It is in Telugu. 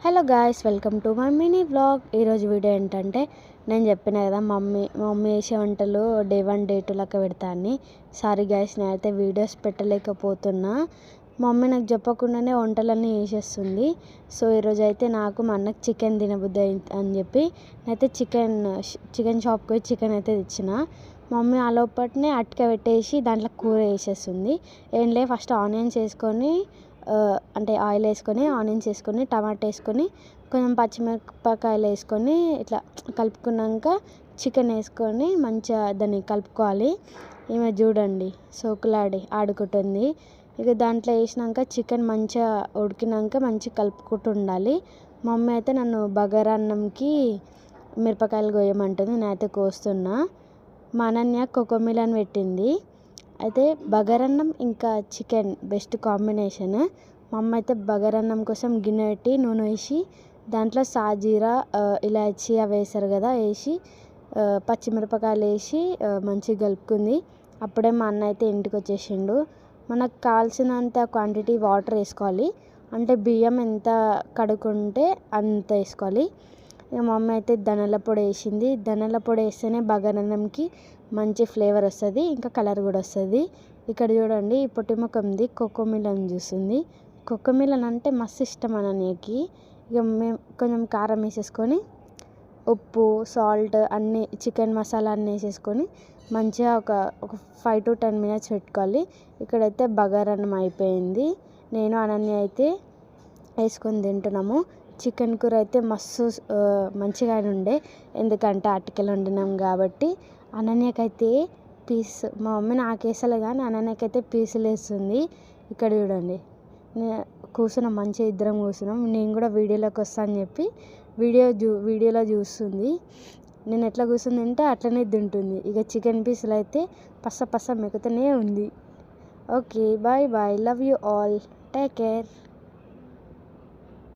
Hello guys, welcome to my mini vlog. ఈరోజు వీడియో ఏంటంటే, నేను చెప్పిన కదా మమ్మీ చేసే వంటలు డే 1 డే 2 లెక్క పెడతా అని. సారీ గాయ్స్, నేనైతే వీడియోస్ పెట్టలేకపోతున్నా. మమ్మీ నాకు చెప్పకుండానే వంటలన్నీ చేసేస్తుంది. సో ఈరోజు అయితే నాకు మా అన్నకి చికెన్ తినబుద్ధి అని చెప్పి నేనైతే చికెన్ షాప్కి పోయి చికెన్ అయితే తెచ్చిన. మమ్మీ ఆ లోపట్నే అటుక పెట్టేసి దాంట్లో కూర వేసేస్తుంది. ఏం లేదు, ఫస్ట్ ఆనియన్స్ వేసుకొని అంటే ఆయిల్ వేసుకొని ఆనియన్స్ వేసుకొని టమాటా వేసుకొని కొంచెం పచ్చిమిరపకాయలు వేసుకొని ఇట్లా కలుపుకున్నాక చికెన్ వేసుకొని మంచిగా దాన్ని కలుపుకోవాలి. ఈమె చూడండి ఆడుకుంటుంది. ఇక దాంట్లో వేసినాక చికెన్ మంచిగా ఉడికినాక మంచిగా కలుపుకుంటూ ఉండాలి. మమ్మీ అయితే నన్ను బగారా అన్నంకి మిరపకాయలు కోయమంటుంది, నేనైతే కోస్తున్నా. మా అనన్య కోకోమిలన్ పెట్టింది. అయితే బగారన్నం ఇంకా చికెన్ బెస్ట్ కాంబినేషన్. మా అమ్మ అయితే బగారన్నం కోసం గిన్నె పెట్టి నూనె వేసి దాంట్లో సాజీరా ఇలాచి అవి వేస్తారు కదా, వేసి పచ్చిమిరపకాయలు వేసి మంచిగా కలుపుకుంది. అప్పుడే మా అన్న అయితే ఇంటికి వచ్చేసిండు. మనకు కావాల్సినంత క్వాంటిటీ వాటర్ వేసుకోవాలి. అంటే బియ్యం ఎంత కడుక్కుంటే అంత వేసుకోవాలి. ఇక మా అమ్మ అయితే ధనియాల పొడి వేసింది. ధనియాల పొడి వేస్తేనే బగారన్నంకి మంచి ఫ్లేవర్ వస్తుంది, ఇంకా కలర్ కూడా వస్తుంది. ఇక్కడ చూడండి, ఈ పొట్టి ముఖంది కోకోమిలన్ చూస్తుంది. కోకోమిలన్ అంటే మస్తు ఇష్టం అనన్యకి. ఇక మేము కొంచెం కారం వేసేసుకొని ఉప్పు సాల్ట్ అన్నీ చికెన్ మసాలా అన్నీ వేసేసుకొని మంచిగా ఒక 5 to 10 minutes పెట్టుకోవాలి. ఇక్కడైతే బగారన్నం అయిపోయింది. నేను అనన్య అయితే వేసుకొని తింటున్నాము. చికెన్ కూర అయితే మస్తు మంచిగా ఉండే, ఎందుకంటే అటుకలు వండినాం కాబట్టి. అనన్యకైతే మా మమ్మీ నాకు వేసలే కానీ అనన్యకైతే పీసులు వేస్తుంది. ఇక్కడ చూడండి, కూర్చున్నాం మంచిగా, ఇద్దరం కూర్చున్నాం. నేను కూడా వీడియోలోకి వస్తా అని చెప్పి వీడియోలో చూస్తుంది. నేను ఎట్లా కూర్చుంది అంటే అట్లనే తింటుంది. ఇక చికెన్ పీసులు అయితే పస్స మెక్కుతూనే ఉంది. Okay, bye bye, love you all, take care.